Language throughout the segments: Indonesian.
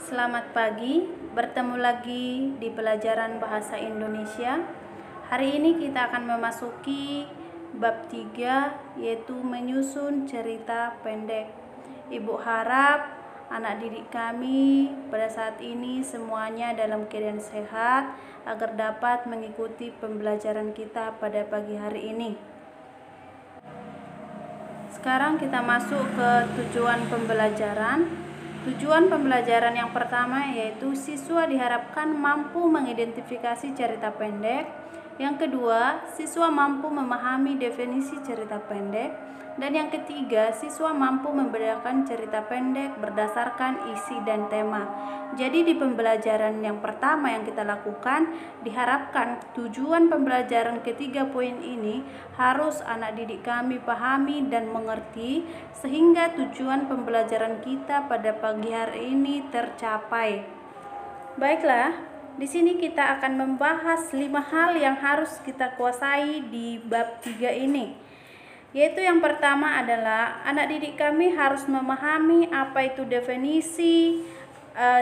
Selamat pagi, bertemu lagi di pelajaran bahasa Indonesia. Hari ini kita akan memasuki bab 3, yaitu menyusun cerita pendek. Ibu harap anak didik kami pada saat ini semuanya dalam keadaan sehat agar dapat mengikuti pembelajaran kita pada pagi hari ini. Sekarang kita masuk ke tujuan pembelajaran. Tujuan pembelajaran yang pertama yaitu siswa diharapkan mampu mengidentifikasi cerita pendek. Yang kedua, siswa mampu memahami definisi cerita pendek. Dan yang ketiga, siswa mampu membedakan cerita pendek berdasarkan isi dan tema. Jadi di pembelajaran yang pertama yang kita lakukan, diharapkan tujuan pembelajaran ketiga poin ini harus anak didik kami pahami dan mengerti sehingga tujuan pembelajaran kita pada pagi hari ini tercapai. Baiklah, di sini kita akan membahas 5 hal yang harus kita kuasai di bab 3 ini. Yaitu yang pertama adalah anak didik kami harus memahami apa itu definisi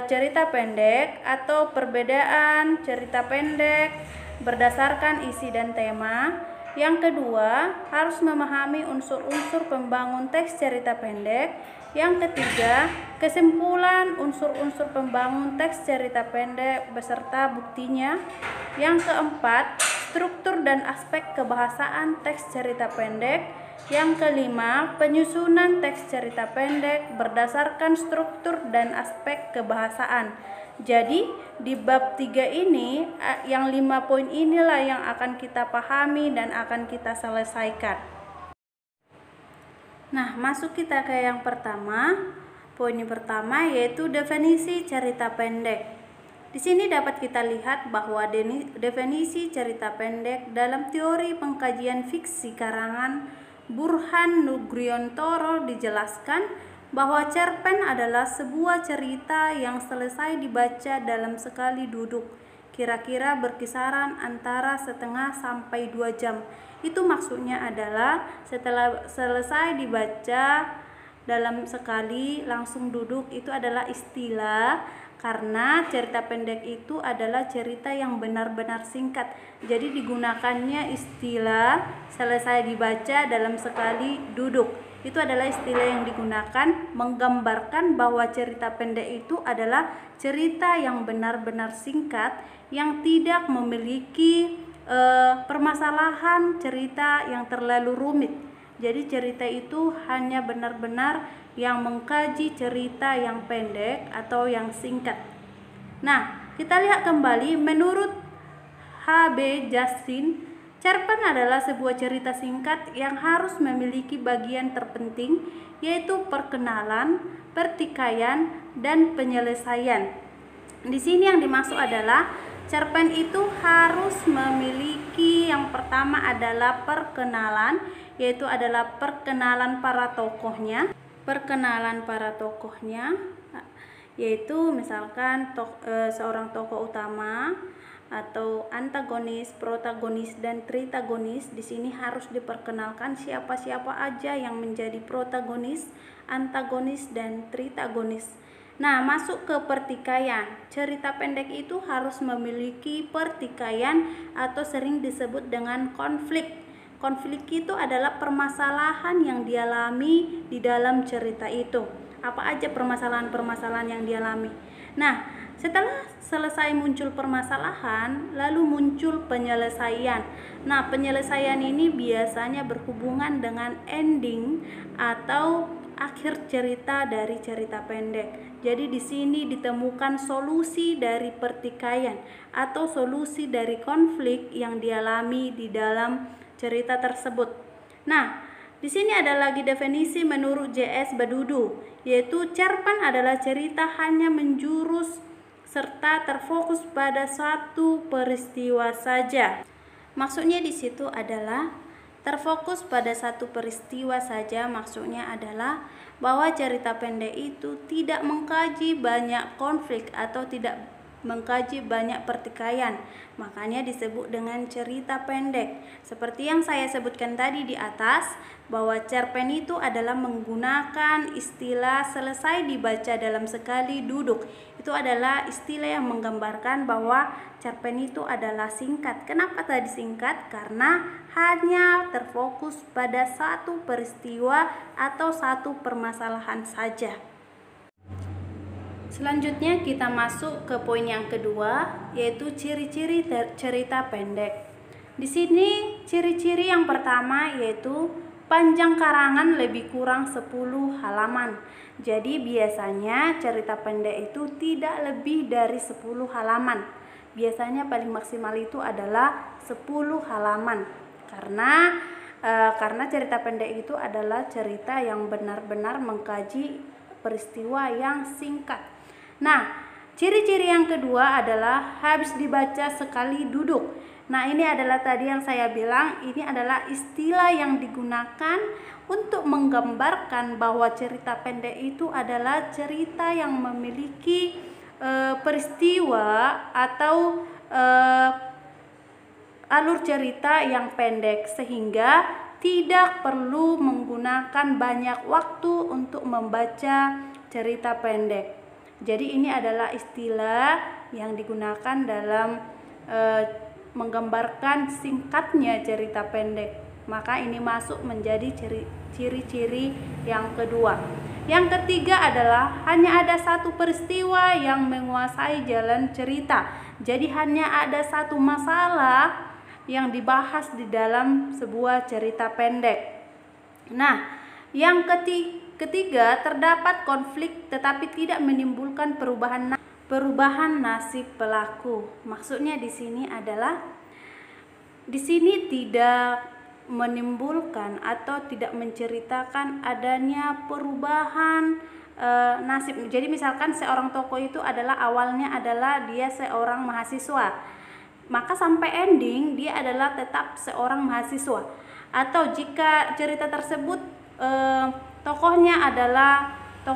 cerita pendek atau perbedaan cerita pendek berdasarkan isi dan tema. Yang kedua, harus memahami unsur-unsur pembangun teks cerita pendek. Yang ketiga, kesimpulan unsur-unsur pembangun teks cerita pendek beserta buktinya. Yang keempat, struktur dan aspek kebahasaan teks cerita pendek. Yang kelima, penyusunan teks cerita pendek berdasarkan struktur dan aspek kebahasaan. Jadi di bab 3 ini yang 5 poin inilah yang akan kita pahami dan akan kita selesaikan. Nah, masuk kita ke yang pertama. Poin yang pertama yaitu definisi cerita pendek. Di sini dapat kita lihat bahwa definisi cerita pendek dalam teori pengkajian fiksi karangan Burhan Nugroho dijelaskan bahwa cerpen adalah sebuah cerita yang selesai dibaca dalam sekali duduk, kira-kira berkisaran antara setengah sampai 2 jam. Itu maksudnya adalah setelah selesai dibaca dalam sekali langsung duduk, itu adalah istilah karena cerita pendek itu adalah cerita yang benar-benar singkat. Jadi digunakannya istilah selesai dibaca dalam sekali duduk. Itu adalah istilah yang digunakan menggambarkan bahwa cerita pendek itu adalah cerita yang benar-benar singkat yang tidak memiliki permasalahan cerita yang terlalu rumit. Jadi cerita itu hanya benar-benar yang mengkaji cerita yang pendek atau yang singkat. Nah, kita lihat kembali menurut H.B. Justin, cerpen adalah sebuah cerita singkat yang harus memiliki bagian terpenting yaitu perkenalan, pertikaian, dan penyelesaian. Di sini yang dimaksud adalah cerpen itu harus memiliki yang pertama adalah perkenalan, yaitu adalah perkenalan para tokohnya. Yaitu misalkan seorang tokoh utama atau antagonis, protagonis, dan tritagonis. Di sini harus diperkenalkan siapa-siapa aja yang menjadi protagonis, antagonis, dan tritagonis. Nah, masuk ke pertikaian. Cerita pendek itu harus memiliki pertikaian atau sering disebut dengan konflik. Konflik itu adalah permasalahan yang dialami di dalam cerita itu. Apa aja permasalahan-permasalahan yang dialami. Nah, setelah selesai muncul permasalahan, lalu muncul penyelesaian. Nah, penyelesaian ini biasanya berhubungan dengan ending atau akhir cerita dari cerita pendek. Jadi di sini ditemukan solusi dari pertikaian atau solusi dari konflik yang dialami di dalam cerita tersebut. Nah, di sini ada lagi definisi menurut J.S. Badudu, yaitu cerpen adalah cerita hanya menjurus serta terfokus pada satu peristiwa saja. Maksudnya di situ adalah terfokus pada satu peristiwa saja, maksudnya adalah bahwa cerita pendek itu tidak mengkaji banyak konflik atau tidak mengkaji banyak pertikaian. Makanya disebut dengan cerita pendek. Seperti yang saya sebutkan tadi di atas, bahwa cerpen itu adalah menggunakan istilah selesai dibaca dalam sekali duduk. Itu adalah istilah yang menggambarkan bahwa cerpen itu adalah singkat. Kenapa tadi singkat? Karena hanya terfokus pada satu peristiwa atau satu permasalahan saja. Selanjutnya kita masuk ke poin yang kedua, yaitu ciri-ciri cerita pendek. Di sini ciri-ciri yang pertama yaitu panjang karangan lebih kurang 10 halaman. Jadi biasanya cerita pendek itu tidak lebih dari 10 halaman. Biasanya paling maksimal itu adalah 10 halaman. Karena cerita pendek itu adalah cerita yang benar-benar mengkaji peristiwa yang singkat. Nah, ciri-ciri yang kedua adalah habis dibaca sekali duduk. Nah, ini adalah tadi yang saya bilang, ini adalah istilah yang digunakan untuk menggambarkan bahwa cerita pendek itu adalah cerita yang memiliki peristiwa atau alur cerita yang pendek, sehingga tidak perlu menggunakan banyak waktu untuk membaca cerita pendek. Jadi ini adalah istilah yang digunakan dalam menggambarkan singkatnya cerita pendek. Maka ini masuk menjadi ciri-ciri yang kedua. Yang ketiga adalah hanya ada satu peristiwa yang menguasai jalan cerita. Jadi hanya ada satu masalah yang dibahas di dalam sebuah cerita pendek. Nah, yang ketiga terdapat konflik tetapi tidak menimbulkan perubahan nasib pelaku. Maksudnya di sini adalah tidak menimbulkan atau tidak menceritakan adanya perubahan nasib. Jadi misalkan seorang tokoh itu adalah awalnya adalah dia seorang mahasiswa, maka sampai ending dia adalah tetap seorang mahasiswa. Atau jika cerita tersebut tokoh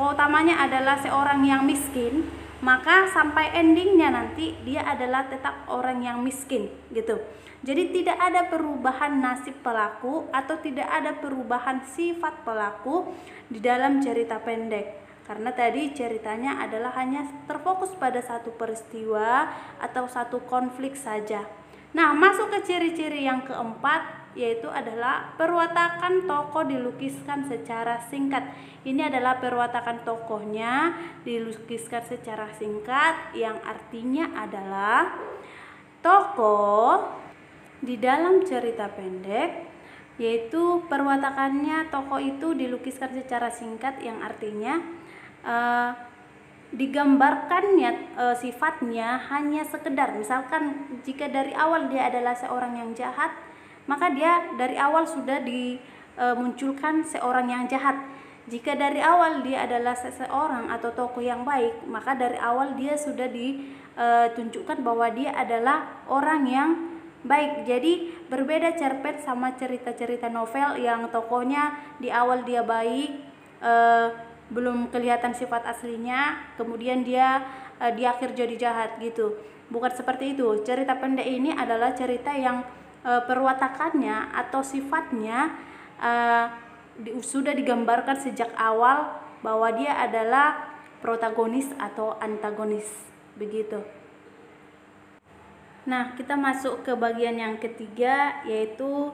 utamanya adalah seorang yang miskin, maka sampai endingnya nanti dia adalah tetap orang yang miskin gitu. Jadi tidak ada perubahan nasib pelaku atau tidak ada perubahan sifat pelaku di dalam cerita pendek. Karena tadi ceritanya adalah hanya terfokus pada satu peristiwa atau satu konflik saja. Nah, masuk ke ciri-ciri yang keempat, yaitu adalah perwatakan tokoh dilukiskan secara singkat. Ini adalah perwatakan tokohnya dilukiskan secara singkat, yang artinya adalah tokoh di dalam cerita pendek, yaitu perwatakannya tokoh itu dilukiskan secara singkat, yang artinya digambarkannya sifatnya hanya sekedar, misalkan jika dari awal dia adalah seorang yang jahat, maka dia dari awal sudah dimunculkan seorang yang jahat. Jika dari awal dia adalah seseorang atau tokoh yang baik, maka dari awal dia sudah ditunjukkan bahwa dia adalah orang yang baik. Jadi berbeda cerpen sama cerita-cerita novel yang tokohnya di awal dia baik, belum kelihatan sifat aslinya, kemudian dia di akhir jadi jahat gitu. Bukan seperti itu. Cerita pendek ini adalah cerita yang perwatakannya atau sifatnya sudah digambarkan sejak awal bahwa dia adalah protagonis atau antagonis, begitu. Nah, kita masuk ke bagian yang ketiga, yaitu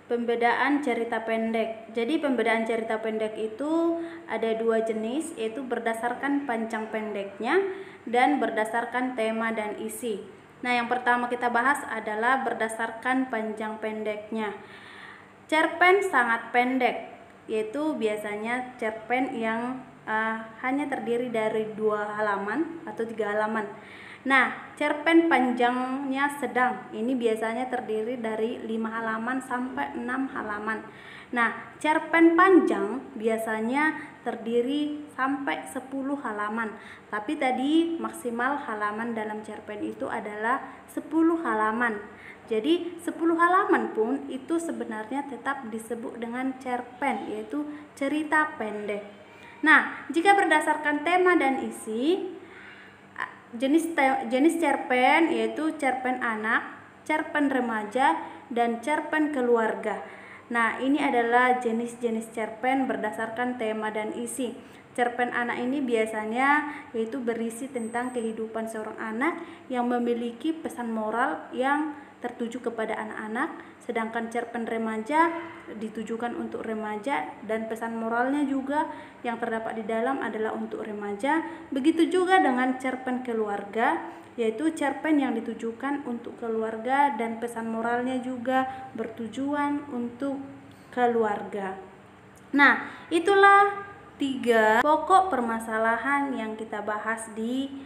pembedaan cerita pendek. Jadi pembedaan cerita pendek itu ada dua jenis, yaitu berdasarkan panjang pendeknya dan berdasarkan tema dan isi. Nah, yang pertama kita bahas adalah berdasarkan panjang pendeknya. Cerpen sangat pendek, yaitu biasanya cerpen yang hanya terdiri dari 2 halaman atau 3 halaman. Nah, cerpen panjangnya sedang, ini biasanya terdiri dari 5 halaman sampai 6 halaman. Nah, cerpen panjang biasanya terdiri sampai 10 halaman. Tapi tadi maksimal halaman dalam cerpen itu adalah 10 halaman. Jadi 10 halaman pun itu sebenarnya tetap disebut dengan cerpen, yaitu cerita pendek. Nah, jika berdasarkan tema dan isi, jenis cerpen yaitu cerpen anak, cerpen remaja, dan cerpen keluarga. Nah, ini adalah jenis-jenis cerpen berdasarkan tema dan isi. Cerpen anak ini biasanya yaitu berisi tentang kehidupan seorang anak yang memiliki pesan moral yang tertuju kepada anak-anak, sedangkan cerpen remaja ditujukan untuk remaja dan pesan moralnya juga yang terdapat di dalam adalah untuk remaja. Begitu juga dengan cerpen keluarga, yaitu cerpen yang ditujukan untuk keluarga dan pesan moralnya juga bertujuan untuk keluarga. Nah, itulah 3 pokok permasalahan yang kita bahas di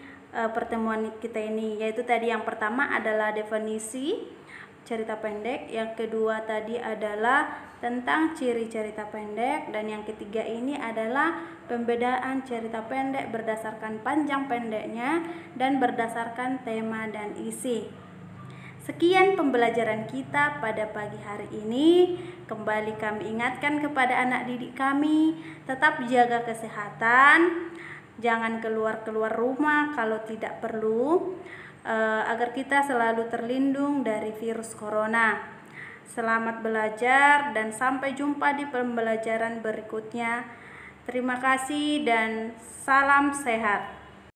pertemuan kita ini, yaitu tadi yang pertama adalah definisi cerita pendek, yang kedua tadi adalah tentang ciri cerita pendek, dan yang ketiga ini adalah pembedaan cerita pendek berdasarkan panjang pendeknya dan berdasarkan tema dan isi. Sekian pembelajaran kita pada pagi hari ini. Kembali kami ingatkan kepada anak didik kami, tetap jaga kesehatan, jangan keluar-keluar rumah kalau tidak perlu, agar kita selalu terlindung dari virus corona. Selamat belajar dan sampai jumpa di pembelajaran berikutnya. Terima kasih dan salam sehat.